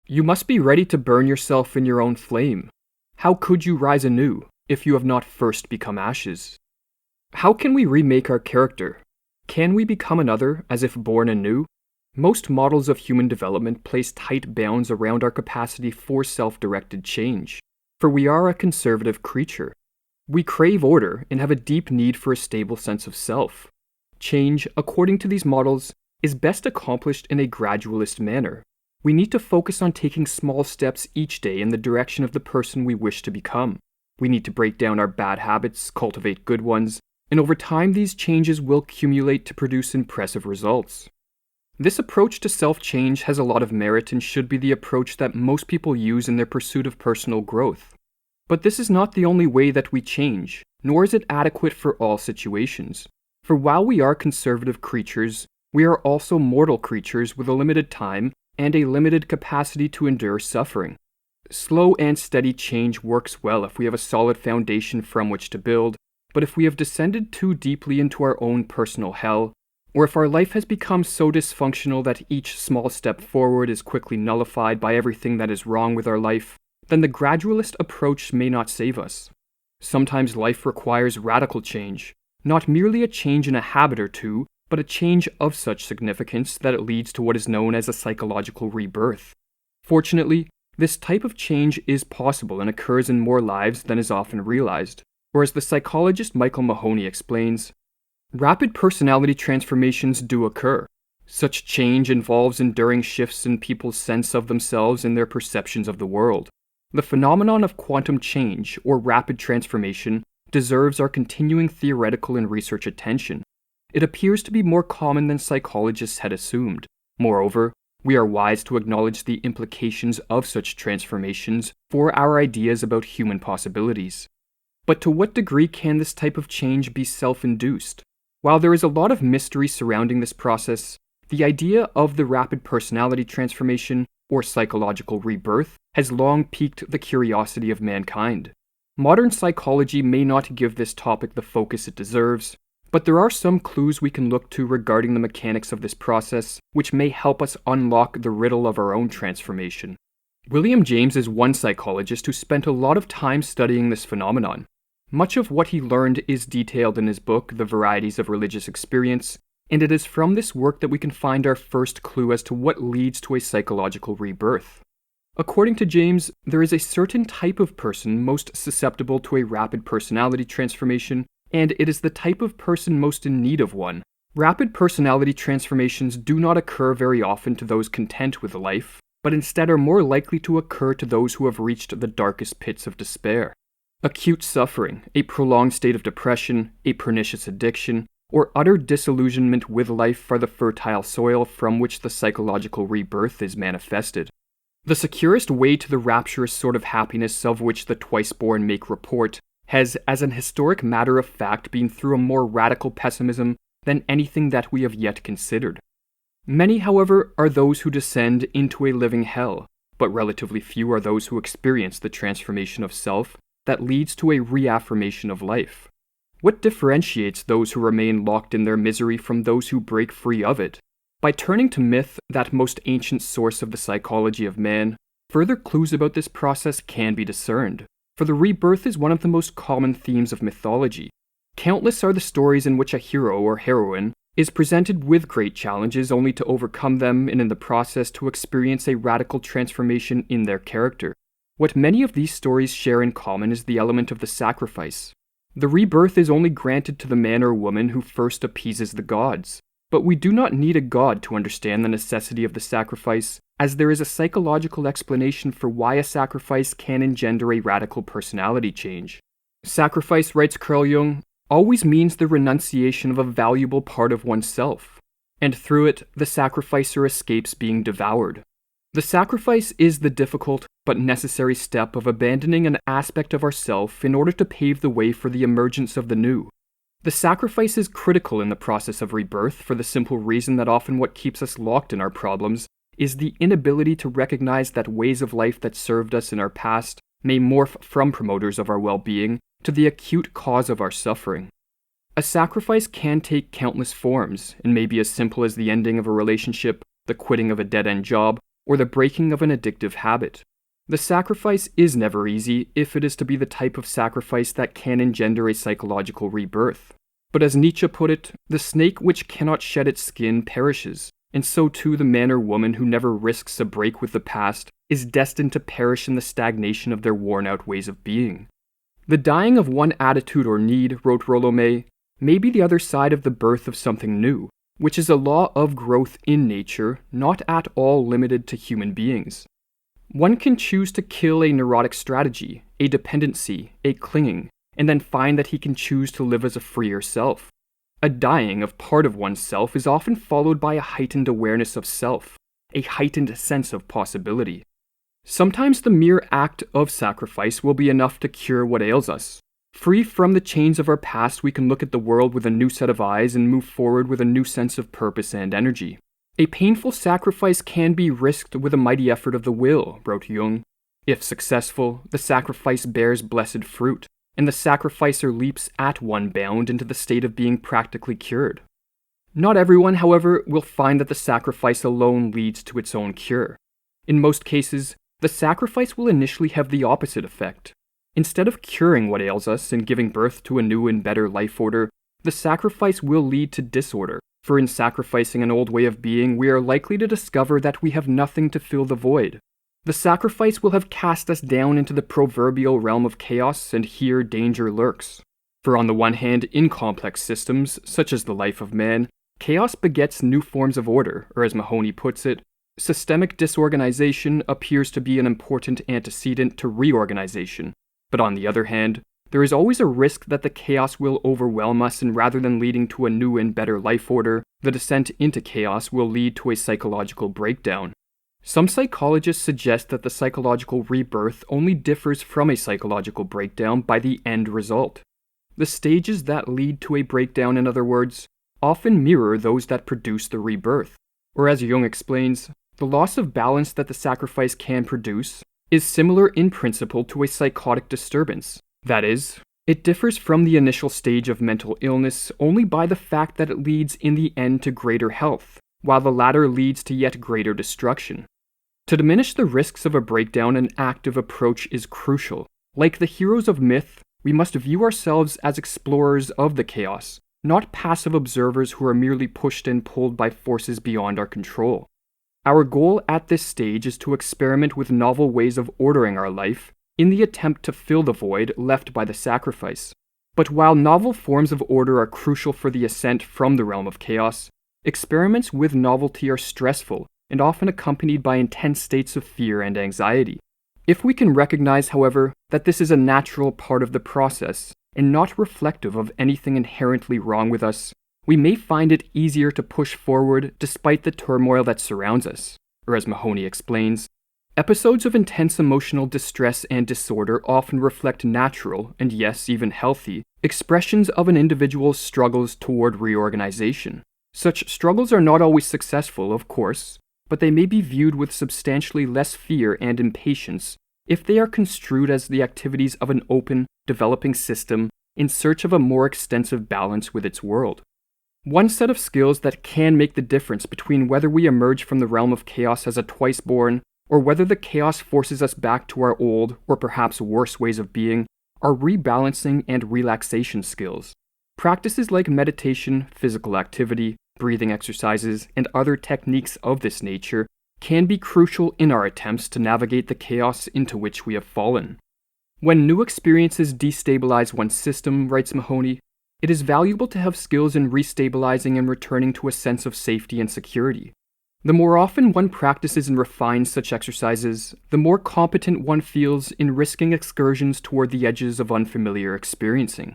You must be ready to burn yourself in your own flame. How could you rise anew if you have not first become ashes? How can we remake our character? Can we become another as if born anew? Most models of human development place tight bounds around our capacity for self-directed change, for we are a conservative creature. We crave order and have a deep need for a stable sense of self. Change, according to these models, is best accomplished in a gradualist manner. We need to focus on taking small steps each day in the direction of the person we wish to become. We need to break down our bad habits, cultivate good ones, and over time these changes will accumulate to produce impressive results. This approach to self-change has a lot of merit and should be the approach that most people use in their pursuit of personal growth. But this is not the only way that we change, nor is it adequate for all situations. For while we are conservative creatures, we are also mortal creatures with a limited time and a limited capacity to endure suffering. Slow and steady change works well if we have a solid foundation from which to build, but if we have descended too deeply into our own personal hell, or if our life has become so dysfunctional that each small step forward is quickly nullified by everything that is wrong with our life, then the gradualist approach may not save us. Sometimes life requires radical change, not merely a change in a habit or two, but a change of such significance that it leads to what is known as a psychological rebirth. Fortunately, this type of change is possible and occurs in more lives than is often realized, or as the psychologist Michael Mahoney explains, rapid personality transformations do occur. Such change involves enduring shifts in people's sense of themselves and their perceptions of the world. The phenomenon of quantum change, or rapid transformation, deserves our continuing theoretical and research attention. It appears to be more common than psychologists had assumed. Moreover, we are wise to acknowledge the implications of such transformations for our ideas about human possibilities. But to what degree can this type of change be self-induced? While there is a lot of mystery surrounding this process, the idea of the rapid personality transformation, or psychological rebirth, has long piqued the curiosity of mankind. Modern psychology may not give this topic the focus it deserves, but there are some clues we can look to regarding the mechanics of this process, which may help us unlock the riddle of our own transformation. William James is one psychologist who spent a lot of time studying this phenomenon. Much of what he learned is detailed in his book, The Varieties of Religious Experience, and it is from this work that we can find our first clue as to what leads to a psychological rebirth. According to James, there is a certain type of person most susceptible to a rapid personality transformation, and it is the type of person most in need of one. Rapid personality transformations do not occur very often to those content with life, but instead are more likely to occur to those who have reached the darkest pits of despair. Acute suffering, a prolonged state of depression, a pernicious addiction, or utter disillusionment with life are the fertile soil from which the psychological rebirth is manifested. The securest way to the rapturous sort of happiness of which the twice-born make report has, as an historic matter of fact, been through a more radical pessimism than anything that we have yet considered. Many, however, are those who descend into a living hell, but relatively few are those who experience the transformation of self that leads to a reaffirmation of life. What differentiates those who remain locked in their misery from those who break free of it? By turning to myth, that most ancient source of the psychology of man, further clues about this process can be discerned, for the rebirth is one of the most common themes of mythology. Countless are the stories in which a hero or heroine is presented with great challenges only to overcome them and in the process to experience a radical transformation in their character. What many of these stories share in common is the element of the sacrifice. The rebirth is only granted to the man or woman who first appeases the gods. But we do not need a god to understand the necessity of the sacrifice, as there is a psychological explanation for why a sacrifice can engender a radical personality change. Sacrifice, writes Carl Jung, always means the renunciation of a valuable part of oneself, and through it, the sacrificer escapes being devoured. The sacrifice is the difficult but necessary step of abandoning an aspect of ourself in order to pave the way for the emergence of the new. The sacrifice is critical in the process of rebirth for the simple reason that often what keeps us locked in our problems is the inability to recognize that ways of life that served us in our past may morph from promoters of our well-being to the acute cause of our suffering. A sacrifice can take countless forms and may be as simple as the ending of a relationship, the quitting of a dead-end job, or the breaking of an addictive habit. The sacrifice is never easy if it is to be the type of sacrifice that can engender a psychological rebirth. But as Nietzsche put it, the snake which cannot shed its skin perishes, and so too the man or woman who never risks a break with the past is destined to perish in the stagnation of their worn-out ways of being. The dying of one attitude or need, wrote Rolomé, may be the other side of the birth of something new, which is a law of growth in nature, not at all limited to human beings. One can choose to kill a neurotic strategy, a dependency, a clinging, and then find that he can choose to live as a freer self. A dying of part of oneself is often followed by a heightened awareness of self, a heightened sense of possibility. Sometimes the mere act of sacrifice will be enough to cure what ails us. Free from the chains of our past, we can look at the world with a new set of eyes and move forward with a new sense of purpose and energy. A painful sacrifice can be risked with a mighty effort of the will, wrote Jung. If successful, the sacrifice bears blessed fruit, and the sacrificer leaps at one bound into the state of being practically cured. Not everyone, however, will find that the sacrifice alone leads to its own cure. In most cases, the sacrifice will initially have the opposite effect. Instead of curing what ails us and giving birth to a new and better life order, the sacrifice will lead to disorder. For in sacrificing an old way of being, we are likely to discover that we have nothing to fill the void. The sacrifice will have cast us down into the proverbial realm of chaos, and here danger lurks. For on the one hand, in complex systems, such as the life of man, chaos begets new forms of order, or as Mahoney puts it, systemic disorganization appears to be an important antecedent to reorganization. But on the other hand, there is always a risk that the chaos will overwhelm us, and rather than leading to a new and better life order, the descent into chaos will lead to a psychological breakdown. Some psychologists suggest that the psychological rebirth only differs from a psychological breakdown by the end result. The stages that lead to a breakdown, in other words, often mirror those that produce the rebirth. Or as Jung explains, the loss of balance that the sacrifice can produce is similar in principle to a psychotic disturbance. That is, it differs from the initial stage of mental illness only by the fact that it leads in the end to greater health, while the latter leads to yet greater destruction. To diminish the risks of a breakdown, an active approach is crucial. Like the heroes of myth, we must view ourselves as explorers of the chaos, not passive observers who are merely pushed and pulled by forces beyond our control. Our goal at this stage is to experiment with novel ways of ordering our life in the attempt to fill the void left by the sacrifice. But while novel forms of order are crucial for the ascent from the realm of chaos, experiments with novelty are stressful and often accompanied by intense states of fear and anxiety. If we can recognize, however, that this is a natural part of the process and not reflective of anything inherently wrong with us, we may find it easier to push forward despite the turmoil that surrounds us. Or as Mahoney explains, episodes of intense emotional distress and disorder often reflect natural, and yes, even healthy, expressions of an individual's struggles toward reorganization. Such struggles are not always successful, of course, but they may be viewed with substantially less fear and impatience if they are construed as the activities of an open, developing system in search of a more extensive balance with its world. One set of skills that can make the difference between whether we emerge from the realm of chaos as a twice-born, or whether the chaos forces us back to our old, or perhaps worse ways of being, are rebalancing and relaxation skills. Practices like meditation, physical activity, breathing exercises, and other techniques of this nature can be crucial in our attempts to navigate the chaos into which we have fallen. When new experiences destabilize one's system, writes Mahoney, it is valuable to have skills in restabilizing and returning to a sense of safety and security. The more often one practices and refines such exercises, the more competent one feels in risking excursions toward the edges of unfamiliar experiencing.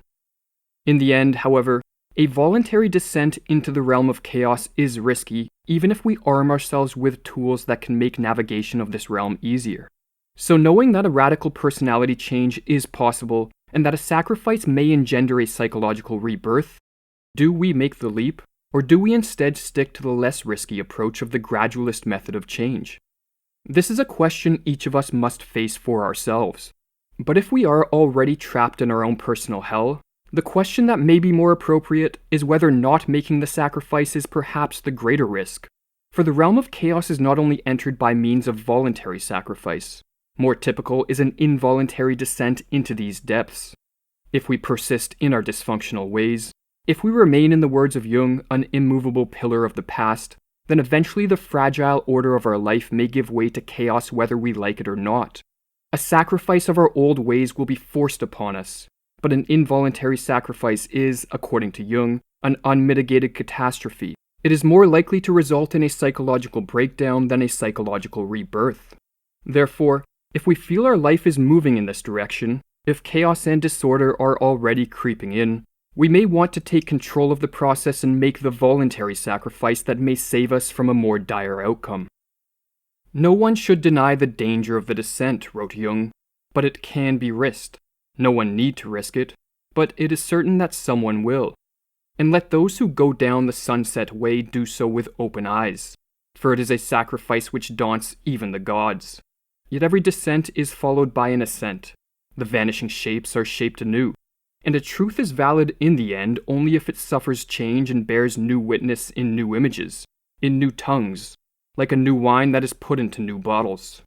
In the end, however, a voluntary descent into the realm of chaos is risky, even if we arm ourselves with tools that can make navigation of this realm easier. So knowing that a radical personality change is possible, and that a sacrifice may engender a psychological rebirth, do we make the leap, or do we instead stick to the less risky approach of the gradualist method of change? This is a question each of us must face for ourselves. But if we are already trapped in our own personal hell, the question that may be more appropriate is whether not making the sacrifice is perhaps the greater risk. For the realm of chaos is not only entered by means of voluntary sacrifice. More typical is an involuntary descent into these depths. If we persist in our dysfunctional ways, if we remain, in the words of Jung, an immovable pillar of the past, then eventually the fragile order of our life may give way to chaos whether we like it or not. A sacrifice of our old ways will be forced upon us, but an involuntary sacrifice is, according to Jung, an unmitigated catastrophe. It is more likely to result in a psychological breakdown than a psychological rebirth. Therefore, if we feel our life is moving in this direction, if chaos and disorder are already creeping in, we may want to take control of the process and make the voluntary sacrifice that may save us from a more dire outcome. No one should deny the danger of the descent, wrote Jung, but it can be risked. No one need to risk it, but it is certain that someone will. And let those who go down the sunset way do so with open eyes, for it is a sacrifice which daunts even the gods. Yet every descent is followed by an ascent. The vanishing shapes are shaped anew, and a truth is valid in the end only if it suffers change and bears new witness in new images, in new tongues, like a new wine that is put into new bottles.